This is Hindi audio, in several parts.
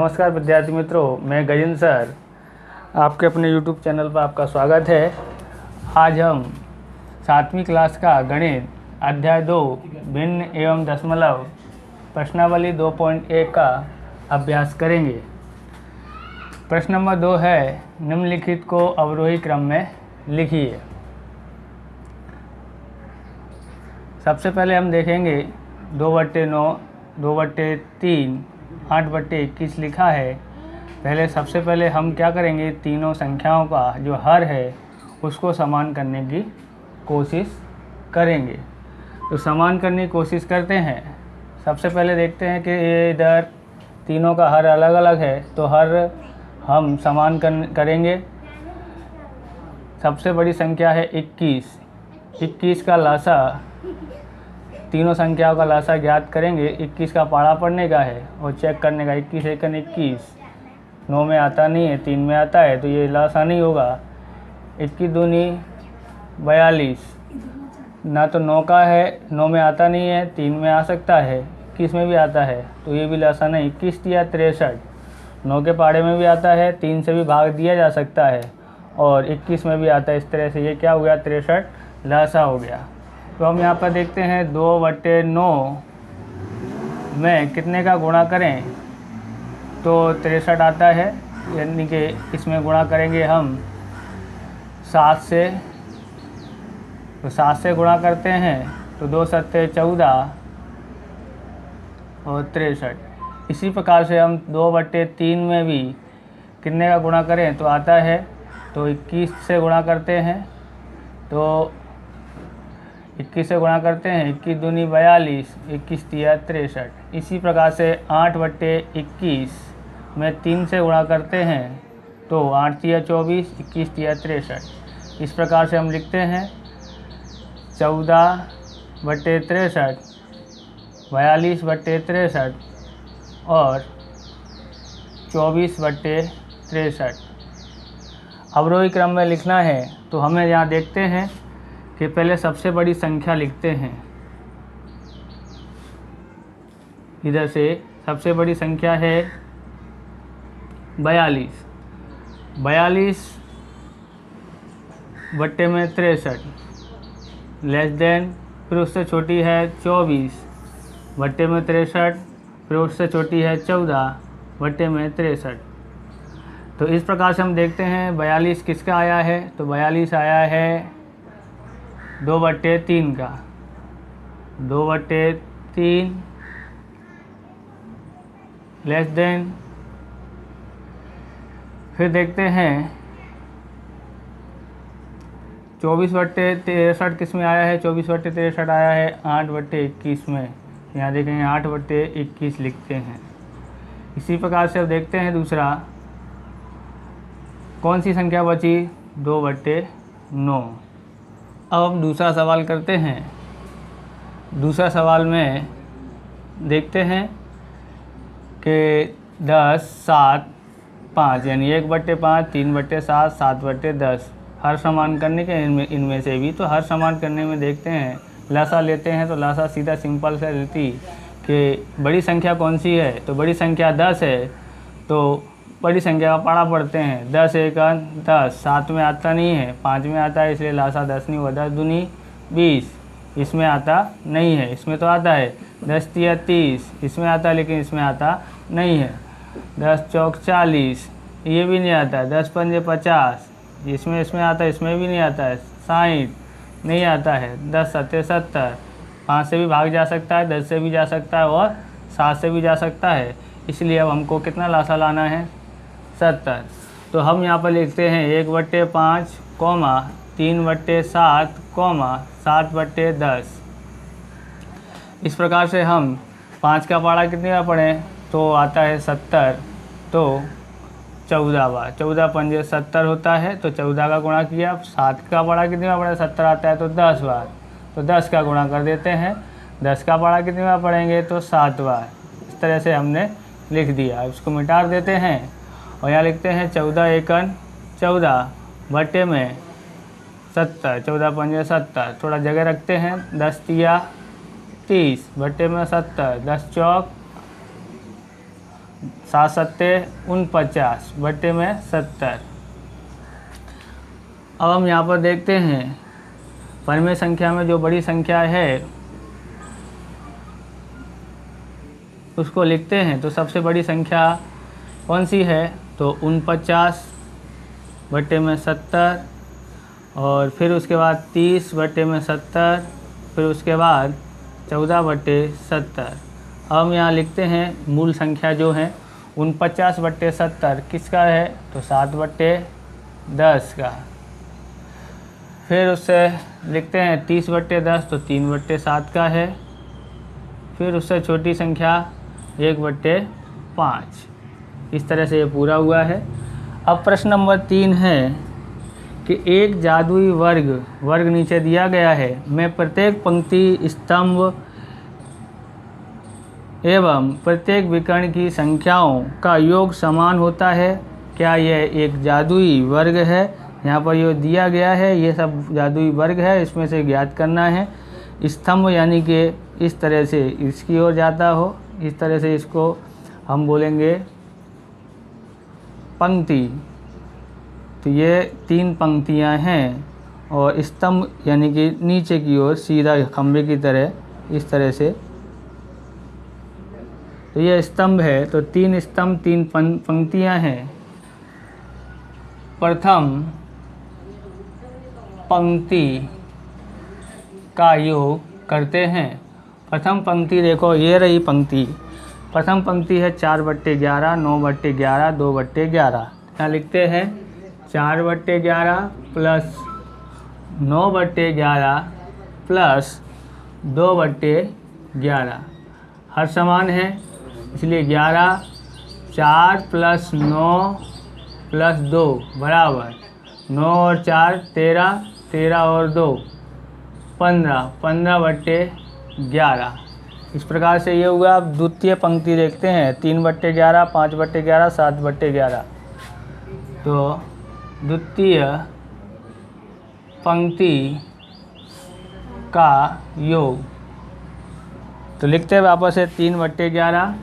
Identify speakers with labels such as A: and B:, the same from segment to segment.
A: नमस्कार विद्यार्थी मित्रों, मैं गजेंद्र सर आपके अपने YouTube चैनल पर आपका स्वागत है। आज हम 7वीं क्लास का गणित अध्याय 2 भिन्न एवं दशमलव प्रश्नावली 2.1 का अभ्यास करेंगे। प्रश्न नंबर 2 है, निम्नलिखित को अवरोही क्रम में लिखिए। सबसे पहले हम देखेंगे 2/9, 2/3, 8/21 लिखा है। सबसे पहले हम क्या करेंगे, तीनों संख्याओं का जो हर है उसको समान करने की कोशिश करेंगे। तो समान करने की कोशिश करते हैं। सबसे पहले देखते हैं कि ये इधर तीनों का हर अलग अलग है, तो हर हम समान करेंगे। सबसे बड़ी संख्या है 21। 21 का लासा, तीनों संख्याओं का लासा ज्ञात करेंगे। 21 का पाड़ा पढ़ने का है और चेक करने का। 21 एकन 21, 9 में आता नहीं है, 3 में आता है, तो ये लासा नहीं होगा। 21 दूनी 42, ना तो 9 का है, 9 में आता नहीं है, 3 में आ सकता है, 21 में भी आता है, तो ये भी लासा नहीं। 21 दिया 63, 9 के पाड़े में भी आता है, 3 से भी भाग दिया जा सकता है और 21 में भी आता है। इस तरह से ये क्या हो गया, 63 लासा हो गया। तो हम यहाँ पर देखते हैं 2/9 में कितने का गुणा करें तो 63 आता है, यानी कि इसमें गुणा करेंगे हम 7 से। तो 7 से गुणा करते हैं तो 2 सत्ते 14 और 63। इसी प्रकार से हम 2/3 में भी कितने का गुणा करें तो आता है, तो 21 से गुणा करते हैं, तो 21 से गुणा करते हैं। 21 दूनी 42, 21 तिया 63। इसी प्रकार से 8/21 में 3 से गुणा करते हैं, तो 8 तिया 24, 21 तिया 63। इस प्रकार से हम लिखते हैं 14/63, 42/63 और 24/63। अवरोही क्रम में लिखना है तो हमें यहाँ देखते हैं कि पहले सबसे बड़ी संख्या लिखते हैं। इधर से सबसे बड़ी संख्या है 42। 42/63 लेस देन, फिर उससे छोटी है 24/63, फिर उससे छोटी है 14/63। तो इस प्रकार से हम देखते हैं 42 किसका आया है, तो 42 आया है 2/3 का। 2/3 लेस देन, फिर देखते हैं 24/63 किस में आया है। 24/63 आया है 8/21 में। यहाँ देखेंगे 8/21 लिखते हैं। इसी प्रकार से अब देखते हैं दूसरा, कौन सी संख्या बची, 2/9। अब हम दूसरा सवाल करते हैं। दूसरा सवाल में देखते हैं कि 10, 7, 5 यानी 1/5, 3/7, 7/10 हर समान करने के इनमें से भी। तो हर समान करने में देखते हैं, लासा लेते हैं, तो लासा सीधा सिंपल से लेती कि बड़ी संख्या कौन सी है, तो बड़ी संख्या 10 है, तो बड़ी संख्या का पाड़ा पढ़ते हैं। 10 एकन 10, 7 में आता नहीं है, 5 में आता है, इसलिए लासा 10 नहीं हुआ। 10 दूनी 20, इसमें आता नहीं है, इसमें तो आता है। 10 तिया 30, इसमें आता है, लेकिन इसमें आता नहीं है। 10 चौक 40, ये भी नहीं आता है। 10 पंजे 50, इसमें आता है, इसमें भी नहीं आता है। 60 नहीं आता है। 10 सत्ते 70, 5 से भी भाग जा सकता है, 10 से भी जा सकता है और 7 से भी जा सकता है। इसलिए अब हमको कितना लासा लाना है, 70। तो हम यहाँ पर लिखते हैं 1/5, 3/7, 7/10। इस प्रकार से हम 5 का पाड़ा कितने का पढ़ें तो आता है 70, तो 14 बार। 14 पंजे 70 होता है, तो 14 का गुणा किया। 7 का पाड़ा कितने का पढ़े, 70 आता है, तो 10 बार, तो 10 का गुणा कर देते हैं। 10 का पाड़ा कितने बार पढ़ेंगे तो 7 बार। इस तरह से हमने लिख दिया। इसको मिटा देते हैं और यहाँ लिखते हैं 14 एकन 14 बटे में 70, 14 पंजे 70, थोड़ा जगह रखते हैं। 10 तिया 30 बटे में 70, 10 चौक 7 सत्ते 49 बट्टे में 70। अब हम यहाँ पर देखते हैं परिमेय संख्या में जो बड़ी संख्या है उसको लिखते हैं। तो सबसे बड़ी संख्या कौन सी है? तो 49 बट्टे में 70, और फिर उसके बाद 30 बट्टे में 70, फिर उसके बाद 14 बट्टे 70। अब हम यहाँ लिखते हैं मूल संख्या जो है 49 बट्टे 70 किसका है? तो 7 बट्टे 10 का। फिर उससे लिखते हैं 30 बट्टे 10 तो 3 बट्टे 7 का है। फिर उससे छोटी संख्या 1 बट्टे 5। इस तरह से ये पूरा हुआ है। अब प्रश्न नंबर 3 है कि एक जादुई वर्ग नीचे दिया गया है में प्रत्येक पंक्ति, स्तंभ एवं प्रत्येक विकर्ण की संख्याओं का योग समान होता है। क्या यह एक जादुई वर्ग है? यहाँ पर ये दिया गया है, ये सब जादुई वर्ग है, इसमें से ज्ञात करना है। स्तंभ यानी कि इस तरह से इसकी ओर जाता हो, इस तरह से इसको हम बोलेंगे पंक्ति। तो ये 3 पंक्तियाँ हैं, और स्तंभ यानी कि नीचे की ओर सीधा खंबे की तरह इस तरह से, तो ये स्तंभ है। तो 3 स्तंभ 3 पंक्तियाँ हैं। प्रथम पंक्ति का योग करते हैं। प्रथम पंक्ति देखो, ये रही पंक्ति। प्रथम पंक्ति है 4 बट्टे 11, 9 बट्टे 11, 2 बट्टे 11। यहाँ लिखते हैं 4 बट्टे 11 प्लस 9 बट्टे 11 प्लस 2 बट्टे 11 हर समान है, इसलिए 11, 4 प्लस 9 प्लस 2 बराबर 9 और 4 13, 13 और 2 15, 15 बट्टे 11। इस प्रकार से ये हुआ। अब द्वितीय पंक्ति देखते हैं 3 बट्टे 11, 5 बट्टे 11, 7 बट्टे 11। तो द्वितीय पंक्ति का योग, तो लिखते हैं वापस से 3 बट्टे 11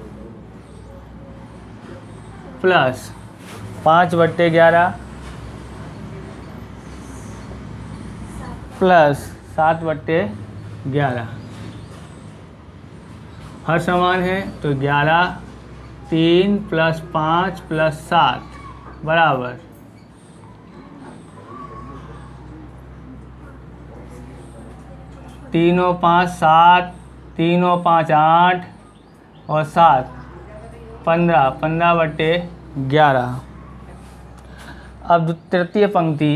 A: प्लस 5 बट्टे 11 प्लस 7 बट्टे 11 हर समान है। तो 11, 3 प्लस 5 प्लस 7 बराबर 3 और 5 7, 3 और 5 8 और 7 15, 15 बट्टे 11। अब तृतीय पंक्ति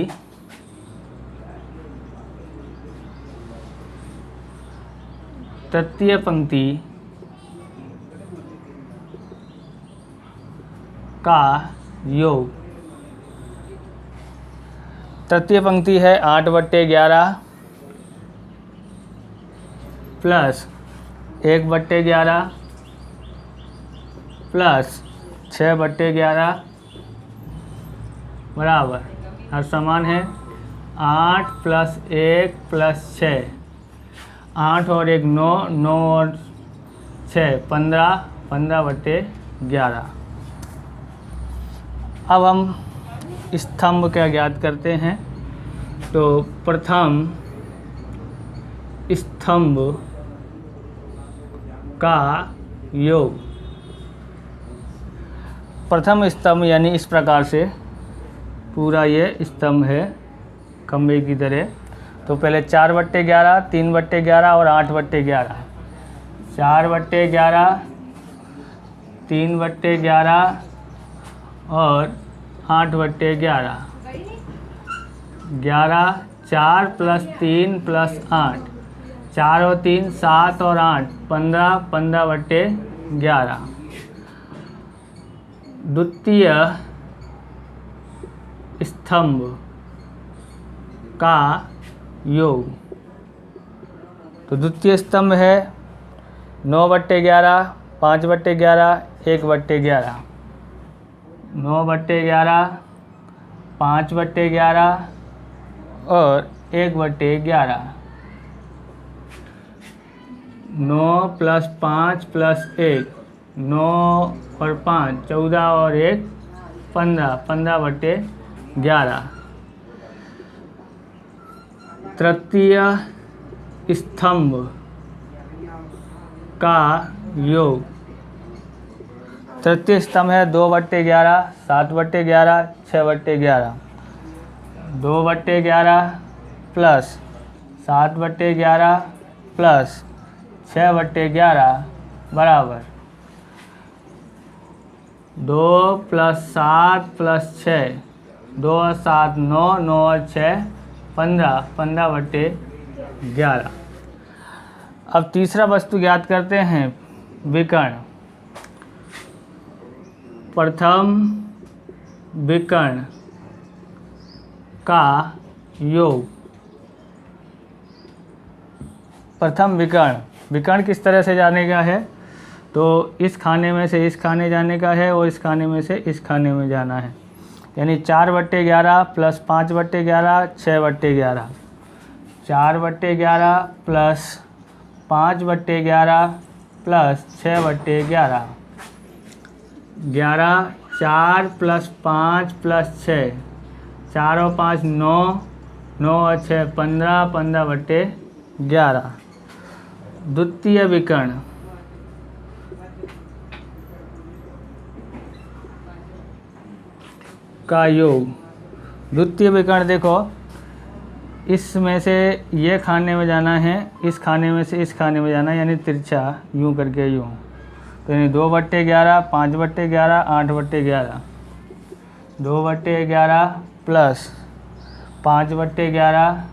A: का योग, तृतीय पंक्ति है 8 बट्टे 11 प्लस 1 बट्टे 11 प्लस 6 बट्टे 11 बराबर हर समान है 8 प्लस 1 प्लस 6, 8 और 1 9, 9 और 6 15, 15 बट्टे 11। अब हम स्तंभ का ज्ञात करते हैं। तो प्रथम स्तंभ का योग, प्रथम स्तंभ यानी इस प्रकार से पूरा ये स्तंभ है खंबे की तरह। तो पहले 4 बट्टे 11, 3 बट्टे 11 और 8 बट्टे 11। 4 बट्टे 11, 3 बट्टे 11 और 8 बट्टे 11। 11, 4 प्लस 3 प्लस 8, 4 और 3 7 और 8 15, 15 बट्टे 11। द्वितीय स्तंभ का योग, तो द्वितीय स्तंभ है 9 बट्टे 11, 5 बट्टे 11, 1 बट्टे 11। 9 बट्टे 11, 5 बट्टे 11 और 1 बट्टे 11। 9 प्लस 5 प्लस 1, 9 और 5 14 और 1 15, 15/11। तृतीय स्तंभ का योग। तृतीय स्तंभ है 2/11, 7/11, 6/11। 2/11 प्लस 7/11 प्लस 6/11 बराबर 2 + 7 + 6, 2 और 7 9, 9 और 6 15, 15/11। अब तीसरा वस्तु ज्ञात करते हैं, विकर्ण। प्रथम विकर्ण का योग। प्रथम विकर्ण किस तरह से जाने का है, तो इस खाने में से इस खाने जाने का है और इस खाने में से इस खाने में जाना है। यानी 4/11 plus 5/11, 6/11। 4/11 plus 5/11 plus 6/11। 11, 4 plus 5 plus 6, 4 और 5 9, 9 और 6 15, 15/11। द्वितीय विकर्ण का योग। द्वितीय विकर्ण देखो, इसमें से ये खाने में जाना है, इस खाने में से इस खाने में जाना है, यानी तिरछा यूं करके यूं। तो यानी 2/11, 5/11, 8/11। 2/11 प्लस 5/11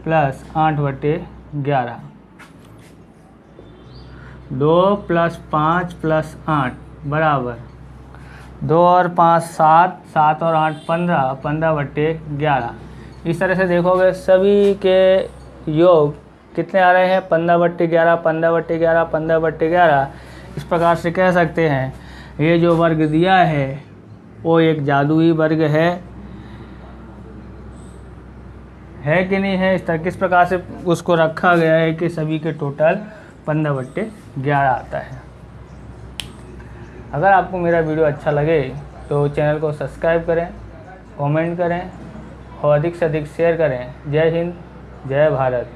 A: प्लस 8/11। 2 + 5 + 8 बराबर 2 और 5 7, 7 और 8 15, 15/11। इस तरह से देखोगे सभी के योग कितने आ रहे हैं, 15/11, 15/11, 15/11। इस प्रकार से कह सकते हैं ये जो वर्ग दिया है वो एक जादुई वर्ग है कि नहीं है। किस प्रकार से उसको रखा गया है कि सभी के टोटल 15/11 आता है। अगर आपको मेरा वीडियो अच्छा लगे तो चैनल को सब्सक्राइब करें, कमेंट करें और अधिक से अधिक शेयर करें। जय हिंद, जय भारत।